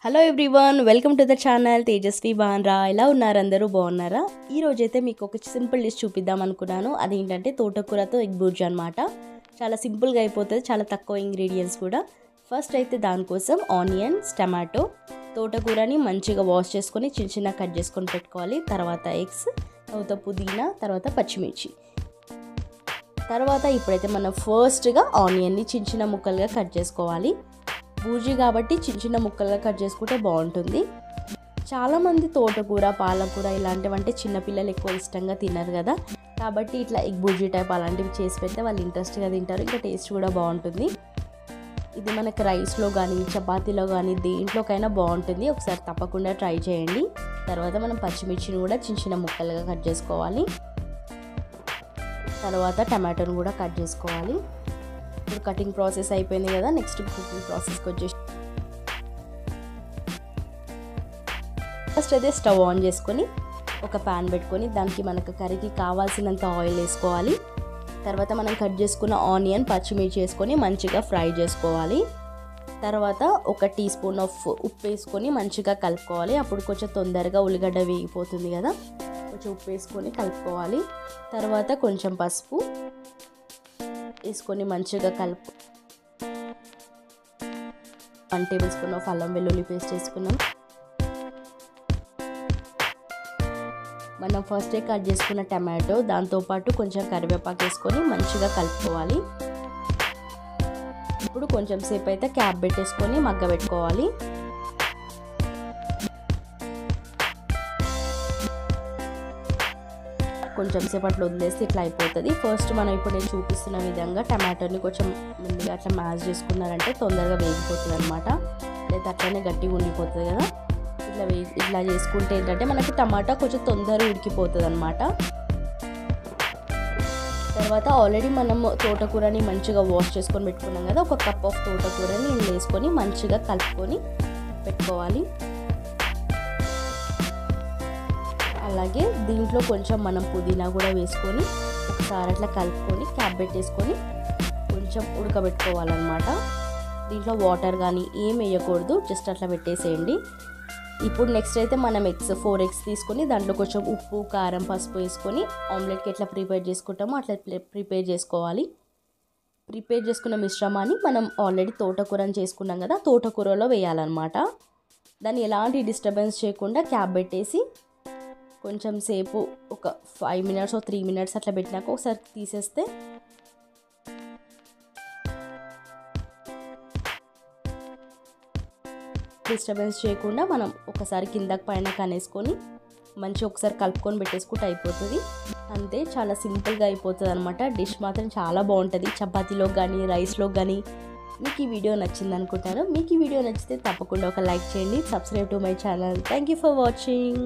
Hello everyone, welcome to the channel Tejaswi బాన్రా. ఎలా ఉన్నారు? అందరూ బాగున్నారా? ఈ రోజైతే మీకు ఒక సింపుల్ డిష్ చూపిద్దాం అనుకున్నాను. అదేంటంటే తోటకూరతో ఎగ్ బుర్జీ అనమాట. చాలా సింపుల్గా అయిపోతుంది, చాలా తక్కువ ఇంగ్రీడియంట్స్ కూడా. ఫస్ట్ అయితే దానికోసం ఆనియన్స్, టమాటో, తోటకూరని మంచిగా వాష్ చేసుకొని చిన్న చిన్న కట్ చేసుకొని పెట్టుకోవాలి. తర్వాత ఎగ్స్, తర్వాత పుదీనా, తర్వాత పచ్చిమిర్చి. తర్వాత ఇప్పుడైతే మనం ఫస్ట్గా ఆనియన్ని చిన్న చిన్న ముక్కలుగా కట్ చేసుకోవాలి. బూజీ కాబట్టి చిన్న చిన్న ముక్కలుగా కట్ చేసుకుంటే బాగుంటుంది. చాలామంది తోటకూర, పాలకూర ఇలాంటివంటే చిన్నపిల్లలు ఎక్కువ ఇష్టంగా తినరు కదా, కాబట్టి ఇట్లా ఎగ్ బూజీ టైప్ అలాంటివి చేసి పెడితే వాళ్ళు ఇంట్రెస్ట్గా తింటారు, ఇంకా టేస్ట్ కూడా బాగుంటుంది. ఇది మనకి రైస్లో కానీ చపాతీలో కానీ దేంట్లోకైనా బాగుంటుంది. ఒకసారి తప్పకుండా ట్రై చేయండి. తర్వాత మనం పచ్చిమిర్చిని కూడా చిన్న చిన్న ముక్కలుగా కట్ చేసుకోవాలి. తర్వాత టమాటోని కూడా కట్ చేసుకోవాలి. ఇప్పుడు కటింగ్ ప్రాసెస్ అయిపోయింది కదా, నెక్స్ట్ కుకింగ్ ప్రాసెస్కి వచ్చేసి ఫస్ట్ అయితే స్టవ్ ఆన్ చేసుకొని ఒక ప్యాన్ పెట్టుకొని దానికి మనకు కర్రీకి కావాల్సినంత ఆయిల్ వేసుకోవాలి. తర్వాత మనం కట్ చేసుకున్న ఆనియన్, పచ్చిమిర్చి వేసుకొని మంచిగా ఫ్రై చేసుకోవాలి. తర్వాత ఒక టీ స్పూన్ ఆఫ్ ఉప్పు వేసుకొని మంచిగా కలుపుకోవాలి. అప్పుడు కొంచెం తొందరగా ఉల్లిగడ్డ వేగిపోతుంది కదా, కొంచెం ఉప్పు వేసుకొని కలుపుకోవాలి. తర్వాత కొంచెం పసుపు వేసుకొని మంచిగా కలుపు. 1 టేబుల్ స్పూన్ ఆఫ్ అల్లం వెల్లుల్లి పేస్ట్ వేసుకున్నాం. మనం ఫస్టే కట్ చేసుకున్న టమాటో, దాంతోపాటు కొంచెం కరివేపాకు వేసుకొని మంచిగా కలుపుకోవాలి. ఇప్పుడు కొంచెం సేపు అయితే క్యాప్ పెట్టేసుకొని మగ్గబెట్టుకోవాలి. కొంచెం సేపట్లో వదిలేస్తే ఇట్లా అయిపోతుంది. ఫస్ట్ మనం ఇప్పుడు నేను చూపిస్తున్న విధంగా టమాటోని కొంచెం ముందుగా అట్లా మ్యాష్ చేసుకున్నారంటే తొందరగా వేగిపోతుంది అనమాట. లేదా అట్లనే గట్టిగా ఉండిపోతుంది కదా. ఇట్లా చేసుకుంటే ఏంటంటే మనకి టమాటా కొంచెం తొందరగా ఉడికిపోతుంది అనమాట. తర్వాత ఆల్రెడీ మనం తోటకూరని మంచిగా వాష్ చేసుకొని పెట్టుకున్నాం కదా, ఒక కప్ ఆఫ్ తోటకూరని ఇందులో వేసుకొని మంచిగా కలుపుకొని పెట్టుకోవాలి. అలాగే దీంట్లో కొంచెం మనం పుదీనా కూడా వేసుకొని ఒకసారి అట్లా కలుపుకొని క్యాప్ పెట్టేసుకొని కొంచెం ఉడకబెట్టుకోవాలన్నమాట. దీంట్లో వాటర్ కానీ ఏం వేయకూడదు, జస్ట్ అట్లా పెట్టేసేయండి. ఇప్పుడు నెక్స్ట్ అయితే మనం 4 ఎగ్స్ తీసుకొని దాంట్లో కొంచెం ఉప్పు, కారం, పసుపు వేసుకొని ఆమ్లెట్కి ఎట్లా ప్రిపేర్ చేసుకుంటామో అట్లా ప్రిపేర్ చేసుకోవాలి. ప్రిపేర్ చేసుకున్న మిశ్రమాన్ని మనం ఆల్రెడీ తోటకూరని చేసుకున్నాం కదా, తోటకూరలో వేయాలన్నమాట. దాన్ని ఎలాంటి డిస్టర్బెన్స్ చేయకుండా క్యాప్ పెట్టేసి కొంచెం సేపు ఒక 5 మినిట్స్ 3 మినిట్స్ అట్లా పెట్టినాక ఒకసారి తీసేస్తే డిస్టర్బెన్స్ చేయకుండా మనం ఒకసారి కిందకి పైన కనేసుకొని మంచిగా ఒకసారి కలుపుకొని పెట్టేసుకుంటే అయిపోతుంది. అంతే, చాలా సింపుల్గా అయిపోతుంది అనమాట. డిష్ మాత్రం చాలా బాగుంటుంది, చపాతీలో కానీ రైస్లో కానీ. మీకు ఈ వీడియో నచ్చింది అనుకుంటాను. మీకు ఈ వీడియో నచ్చితే తప్పకుండా ఒక లైక్ చేయండి. Subscribe to my channel. Thank you for watching.